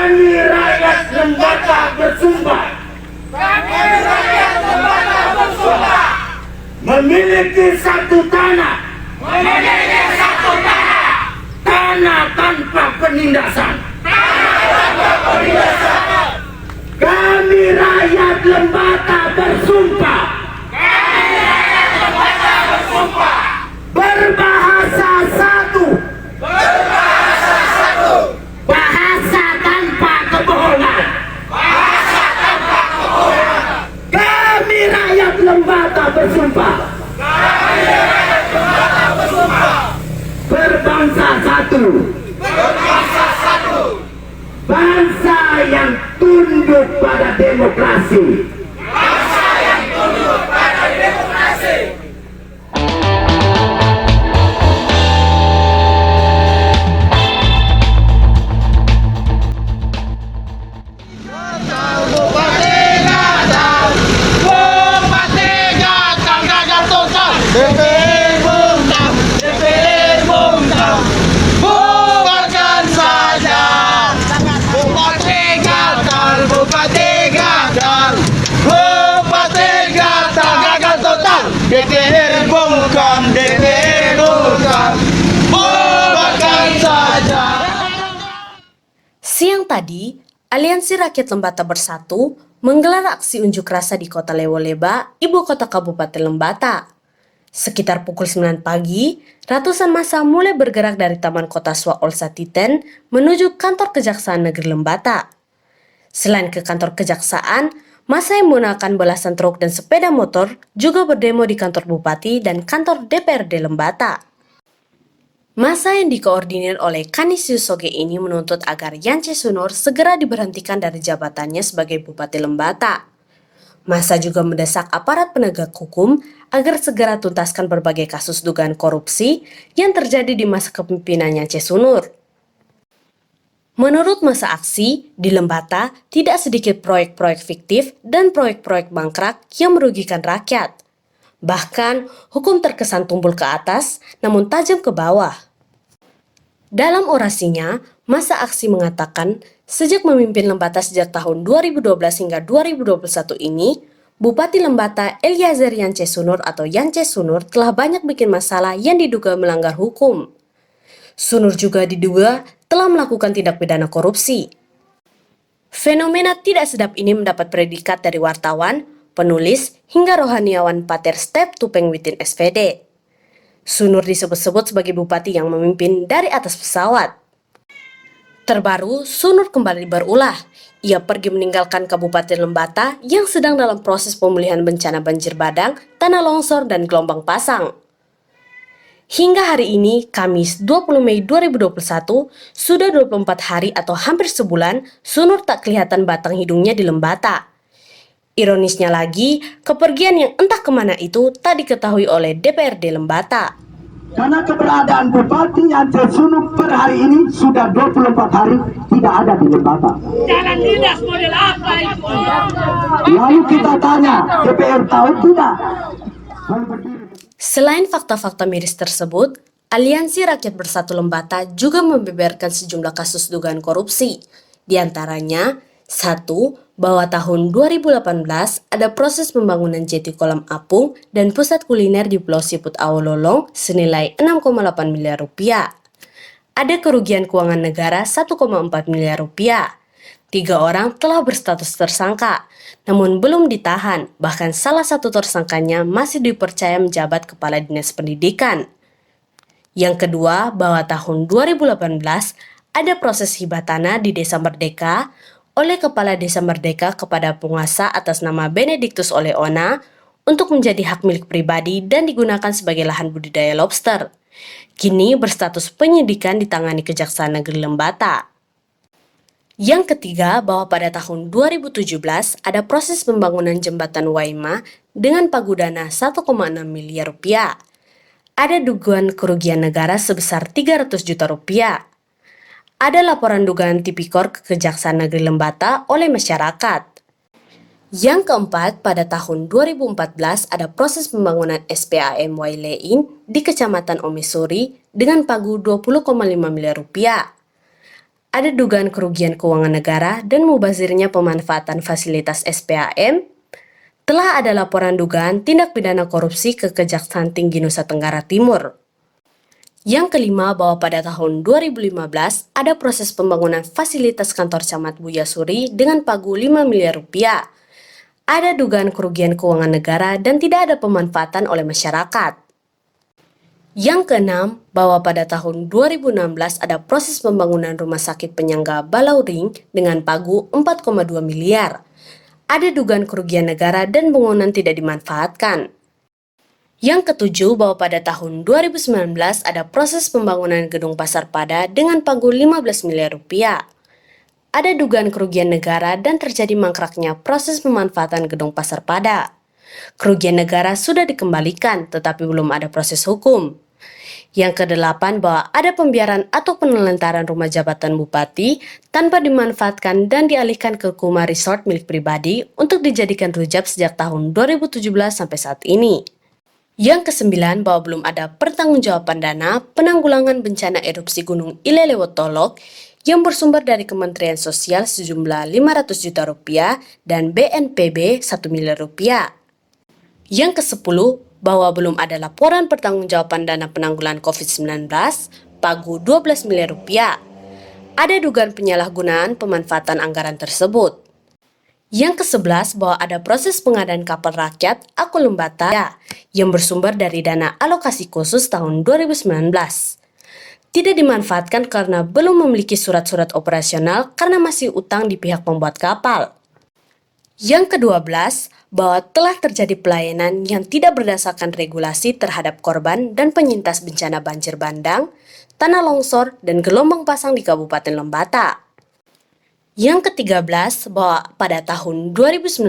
Kami rakyat Lembata bersumpah. Kami rakyat Lembata bersumpah. Memiliki satu tanah. Memiliki satu tanah. Tanah tanpa penindasan. Tanah tanpa penindasan. Kami rakyat Lembata bersumpah. Kami rakyat Lembata bersumpah. Berbahasa satu. Berbahasa satu. Bahasa tanpa kebohongan. Bahasa tanpa kebohongan. Kami rakyat Lembata bersumpah. Kami rakyat Lembata bersumpah. Berbangsa satu. Berbangsa satu. Bangsa yang tunduk pada demokrasi. Bangsa yang tunduk pada demokrasi. DPR bongkar, DPR bongkar, bubarkan saja. Siang tadi, Aliansi Rakyat Lembata Bersatu menggelar aksi unjuk rasa di Kota Lewoleba, ibu kota Kabupaten Lembata. Sekitar pukul 9 pagi, ratusan massa mulai bergerak dari Taman Kota Swa Olsa Titen menuju kantor Kejaksaan Negeri Lembata. Selain ke kantor Kejaksaan, massa yang menggunakan belasan truk dan sepeda motor juga berdemo di kantor Bupati dan kantor DPRD Lembata. Massa yang dikoordinir oleh Kanisius Soge ini menuntut agar Yance Sunur segera diberhentikan dari jabatannya sebagai Bupati Lembata. Massa juga mendesak aparat penegak hukum agar segera tuntaskan berbagai kasus dugaan korupsi yang terjadi di masa kepemimpinan Yance Sunur. Menurut massa aksi, di Lembata tidak sedikit proyek-proyek fiktif dan proyek-proyek mangkrak yang merugikan rakyat. Bahkan, hukum terkesan tumpul ke atas namun tajam ke bawah. Dalam orasinya, massa aksi mengatakan sejak memimpin Lembata sejak tahun 2012 hingga 2021 ini, Bupati Lembata Eliezer Yance Sunur atau Yance Sunur telah banyak bikin masalah yang diduga melanggar hukum. Sunur juga diduga telah melakukan tindak pidana korupsi. Fenomena tidak sedap ini mendapat predikat dari wartawan, penulis, hingga rohaniawan Pater Step Tupeng Witin SPD. Sunur disebut-sebut sebagai bupati yang memimpin dari atas pesawat. Terbaru, Sunur kembali berulah. Ia pergi meninggalkan Kabupaten Lembata yang sedang dalam proses pemulihan bencana banjir bandang, tanah longsor, dan gelombang pasang. Hingga hari ini, Kamis 20 Mei 2021, sudah 24 hari atau hampir sebulan, Sunur tak kelihatan batang hidungnya di Lembata. Ironisnya lagi, kepergian yang entah kemana itu tak diketahui oleh DPRD Lembata. Karena keberadaan Bupati Yance Sunur per hari ini sudah 24 hari tidak ada di Lembata. Jalan dinas model apa itu? Lalu kita tanya, DPR tahu tidak? Selain fakta-fakta miris tersebut, Aliansi Rakyat Bersatu Lembata juga membeberkan sejumlah kasus dugaan korupsi. Di antaranya, 1. Bahwa tahun 2018 ada proses pembangunan jeti kolam apung dan pusat kuliner di Pulau Siput Awololong senilai 6,8 miliar rupiah. Ada kerugian keuangan negara 1,4 miliar rupiah. 3 orang telah berstatus tersangka, namun belum ditahan, bahkan salah satu tersangkanya masih dipercaya menjabat Kepala Dinas Pendidikan. Yang kedua, bahwa tahun 2018 ada proses hibah tanah di Desa Merdeka oleh Kepala Desa Merdeka kepada penguasa atas nama Benediktus Oleona untuk menjadi hak milik pribadi dan digunakan sebagai lahan budidaya lobster. Kini berstatus penyidikan ditangani Kejaksaan Negeri Lembata. Yang ketiga, bahwa pada tahun 2017 ada proses pembangunan jembatan Waima dengan pagudana 1,6 miliar rupiah. Ada dugaan kerugian negara sebesar 300 juta rupiah. Ada laporan dugaan tipikor ke Kejaksaan Negeri Lembata oleh masyarakat. Yang keempat, pada tahun 2014 ada proses pembangunan SPAM Wailein di Kecamatan Omesuri dengan pagu 20,5 miliar rupiah. ada dugaan kerugian keuangan negara dan mubazirnya pemanfaatan fasilitas SPAM, telah ada laporan dugaan tindak pidana korupsi ke Kejaksaan Tinggi Nusa Tenggara Timur. Yang kelima, bahwa pada tahun 2015 ada proses pembangunan fasilitas kantor camat Buya Suri dengan pagu 5 miliar rupiah. Ada dugaan kerugian keuangan negara dan tidak ada pemanfaatan oleh masyarakat. Yang keenam, bahwa pada tahun 2016 ada proses pembangunan rumah sakit penyangga Balauring dengan pagu 4,2 miliar. Ada dugaan kerugian negara dan bangunan tidak dimanfaatkan. Yang ketujuh, bahwa pada tahun 2019 ada proses pembangunan gedung Pasar Pada dengan pagu 15 miliar rupiah. Ada dugaan kerugian negara dan terjadi mangkraknya proses pemanfaatan gedung Pasar Pada. Kerugian negara sudah dikembalikan, tetapi belum ada proses hukum. Yang kedelapan, bahwa ada pembiaran atau penelantaran rumah jabatan bupati tanpa dimanfaatkan dan dialihkan ke Kuma Resort milik pribadi untuk dijadikan rujak sejak tahun 2017 sampai saat ini. Yang kesembilan, bahwa belum ada pertanggungjawaban dana penanggulangan bencana erupsi Gunung Ilelewotolok yang bersumber dari Kementerian Sosial sejumlah 500 juta rupiah dan BNPB 1 miliar rupiah. Yang kesepuluh, bahwa belum ada laporan pertanggungjawaban dana penanggulangan COVID-19 pagu 12 miliar rupiah. Ada dugaan penyalahgunaan pemanfaatan anggaran tersebut. Yang ke-11, bahwa ada proses pengadaan kapal rakyat Aku Lembata yang bersumber dari dana alokasi khusus tahun 2019. Tidak dimanfaatkan karena belum memiliki surat-surat operasional karena masih utang di pihak pembuat kapal. Yang ke-12, bahwa telah terjadi pelayanan yang tidak berdasarkan regulasi terhadap korban dan penyintas bencana banjir bandang, tanah longsor, dan gelombang pasang di Kabupaten Lembata. Yang ke-13, bahwa pada tahun 2019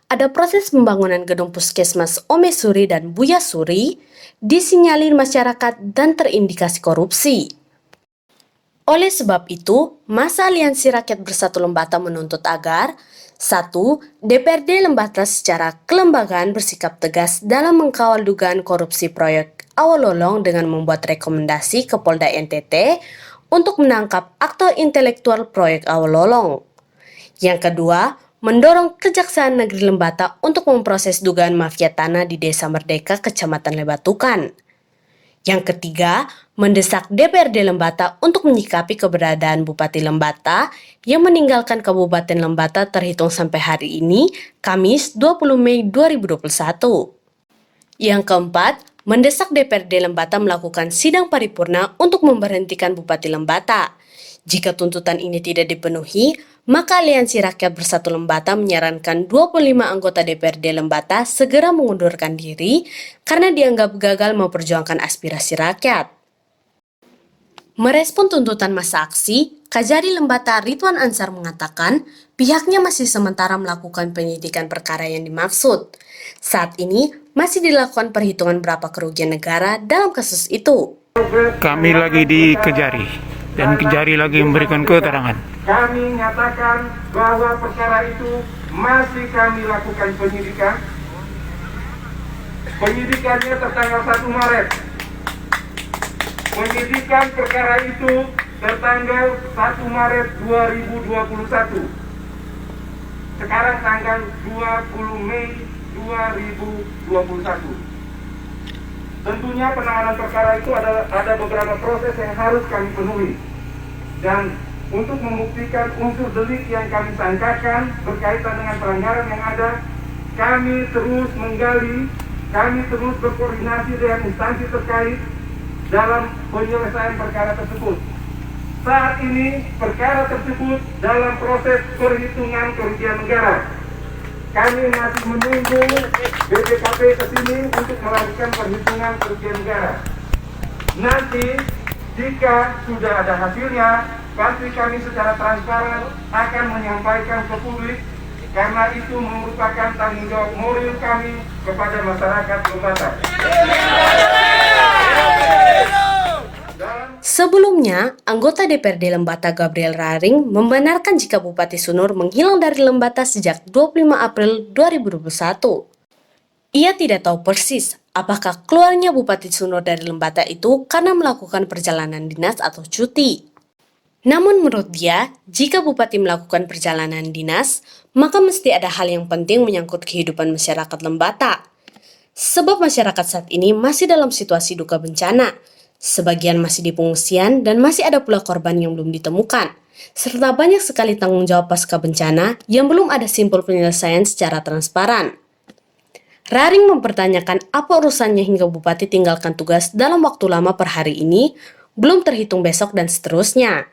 ada proses pembangunan gedung puskesmas Ome Suri dan Buya Suri disinyalir masyarakat dan terindikasi korupsi. Oleh sebab itu, Masa Aliansi Rakyat Bersatu Lembata menuntut agar 1. DPRD Lembata secara kelembagaan bersikap tegas dalam mengkawal dugaan korupsi proyek Awalolong dengan membuat rekomendasi ke Polda NTT untuk menangkap aktor intelektual proyek Awalolong. Yang kedua, mendorong Kejaksaan Negeri Lembata untuk memproses dugaan mafia tanah di Desa Merdeka, Kecamatan Lebatukan. Yang ketiga, mendesak DPRD Lembata untuk menyikapi keberadaan Bupati Lembata yang meninggalkan Kabupaten Lembata terhitung sampai hari ini, Kamis 20 Mei 2021. Yang keempat, mendesak DPRD Lembata melakukan sidang paripurna untuk memberhentikan Bupati Lembata. Jika tuntutan ini tidak dipenuhi, maka Aliansi Rakyat Bersatu Lembata menyarankan 25 anggota DPRD Lembata segera mengundurkan diri karena dianggap gagal memperjuangkan aspirasi rakyat. Merespon tuntutan masa aksi, Kajari Lembata Ridwan Ansar mengatakan pihaknya masih sementara melakukan penyidikan perkara yang dimaksud. Saat ini masih dilakukan perhitungan berapa kerugian negara dalam kasus itu. Kami lagi di Kejari dan Kejari lagi memberikan keterangan. Kami nyatakan bahwa perkara itu masih kami lakukan penyidikan. Penyidikannya tertanggal 1 Maret. Penyidikan perkara itu tertanggal 1 Maret 2021. Sekarang tanggal 20 Mei 2021. Tentunya penanganan perkara itu ada beberapa proses yang harus kami penuhi. Dan untuk membuktikan unsur delik yang kami sangkakan berkaitan dengan pelanggaran yang ada, kami terus menggali, kami terus berkoordinasi dengan instansi terkait dalam penyelesaian perkara tersebut. Saat ini perkara tersebut dalam proses perhitungan kerugian negara. Kami masih menunggu BPKP ke sini untuk melakukan perhitungan kerugian negara. Nanti jika sudah ada hasilnya, pasti kami secara transparan akan menyampaikan ke publik karena itu merupakan tanggung jawab moral kami kepada masyarakat Lembata. Sebelumnya, anggota DPRD Lembata Gabriel Raring membenarkan jika Bupati Sunur menghilang dari Lembata sejak 25 April 2021. Ia tidak tahu persis apakah keluarnya Bupati Sunur dari Lembata itu karena melakukan perjalanan dinas atau cuti. Namun menurut dia, jika bupati melakukan perjalanan dinas, maka mesti ada hal yang penting menyangkut kehidupan masyarakat Lembata. Sebab masyarakat saat ini masih dalam situasi duka bencana. Sebagian masih di pengungsian dan masih ada pula korban yang belum ditemukan. Serta banyak sekali tanggung jawab pasca bencana yang belum ada simpul penyelesaian secara transparan. Raring mempertanyakan apa urusannya hingga bupati tinggalkan tugas dalam waktu lama per hari ini, belum terhitung besok dan seterusnya.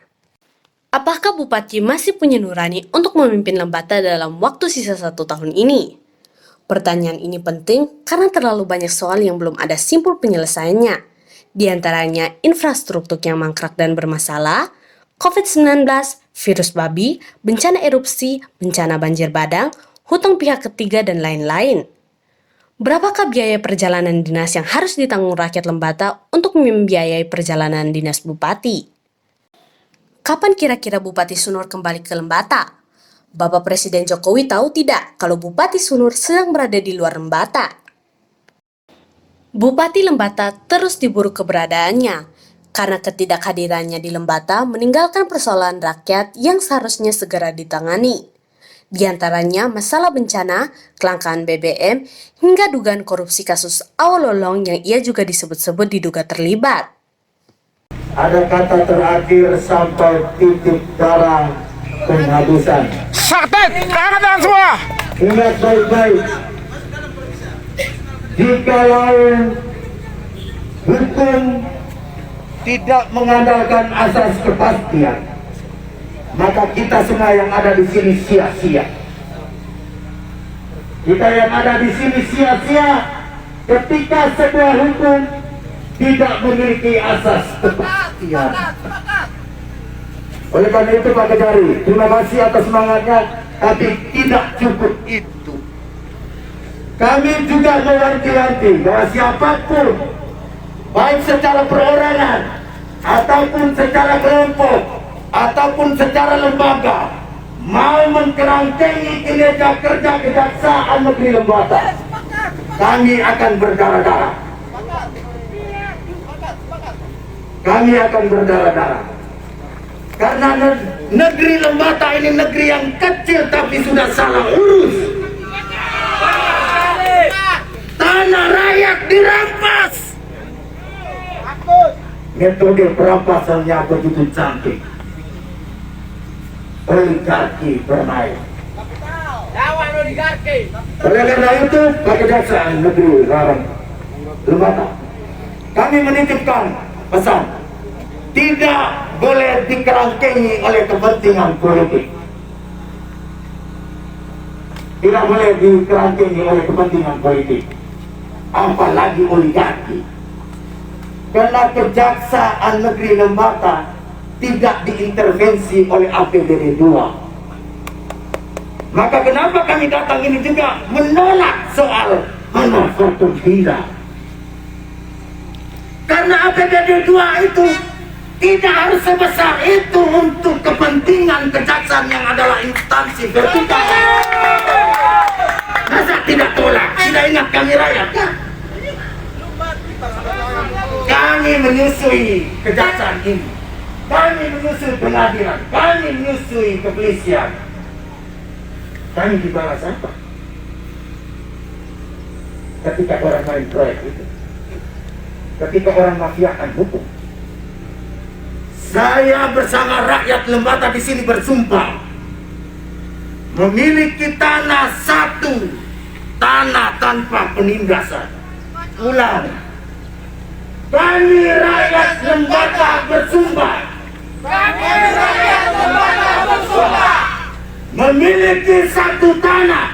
Apakah bupati masih punya nurani untuk memimpin Lembata dalam waktu sisa 1 tahun ini? Pertanyaan ini penting karena terlalu banyak soal yang belum ada simpul penyelesaiannya. Di antaranya infrastruktur yang mangkrak dan bermasalah, COVID-19, virus babi, bencana erupsi, bencana banjir bandang, hutang pihak ketiga, dan lain-lain. Berapakah biaya perjalanan dinas yang harus ditanggung rakyat Lembata untuk membiayai perjalanan dinas bupati? Kapan kira-kira Bupati Sunur kembali ke Lembata? Bapak Presiden Jokowi tahu tidak kalau Bupati Sunur sedang berada di luar Lembata? Bupati Lembata terus diburu keberadaannya, karena ketidakhadirannya di Lembata meninggalkan persoalan rakyat yang seharusnya segera ditangani. Di antaranya masalah bencana, kelangkaan BBM, hingga dugaan korupsi kasus Awololong yang ia juga disebut-sebut diduga terlibat. Ada kata terakhir sampai titik darah penghabisan. Sakit, angkat tangan semua. Ingat baik-baik, jikalau hukum tidak mengandalkan asas kepastian, maka kita semua yang ada di sini sia-sia. Kita yang ada di sini sia-sia ketika sebuah hukum tidak memiliki asas kepastian. Oleh karena itu Pak Kejari, terima kasih atas semangatnya, tapi tidak cukup itu. Kami juga mewanti-wanti bahwa siapapun, baik secara perorangan, ataupun secara kelompok, ataupun secara lembaga, mau mengkerangkenyi kinerja kerja Kejaksaan Negeri Lembata, kami akan berdarah-darah. Kami akan berdarah-darah. Karena negeri Lembata ini negeri yang kecil tapi sudah salah urus. Tanah rakyat dirampas. Metode perampasannya begitu cantik. Oligarki bermain. Oleh karena itu, Pak Kejaksaan Negeri Lembata, kami menitipkan pesan, tidak boleh dikerangkenyi oleh kepentingan politik. Tidak boleh dikerangkenyi oleh kepentingan politik, apalagi oligarki. Karena Kejaksaan Negeri Lembata tidak diintervensi oleh APBD 2. Maka kenapa kami datang ini juga menolak soal manufaktur hina? Karena APBD 2 itu tidak harus sebesar itu untuk kepentingan kejaksaan yang adalah instansi vertikal. Masa tidak tolak? Tidak ingat kami rakyat kan? Kami menyusui kejaksaan ini, kami menyusui pengadilan, kami menyusui kepolisian. Kami dibalas apa? Ketika orang main proyek itu, ketika orang mafiakan hukum. Saya bersama rakyat Lembata di sini bersumpah memiliki tanah satu, tanah tanpa penindasan. Ulang, kami rakyat Lembata bersumpah. Kami rakyat Lembata bersumpah memiliki satu tanah,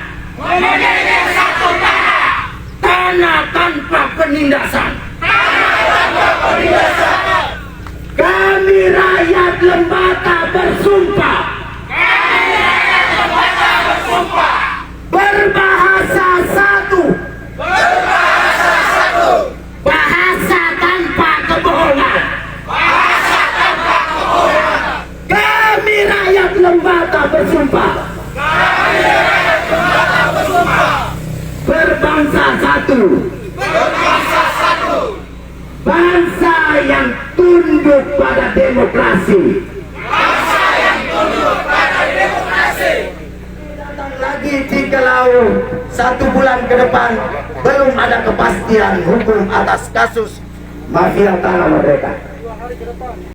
tanah tanpa penindasan. Kami rakyat Lembata bersumpah. Berbahasa satu. Bahasa tanpa kebohongan. Kami rakyat Lembata bersumpah. Berbangsa satu. Bangsa yang tunduk pada demokrasi. Lagi jikalau 1 bulan ke depan belum ada kepastian hukum atas kasus mafia tanah mereka.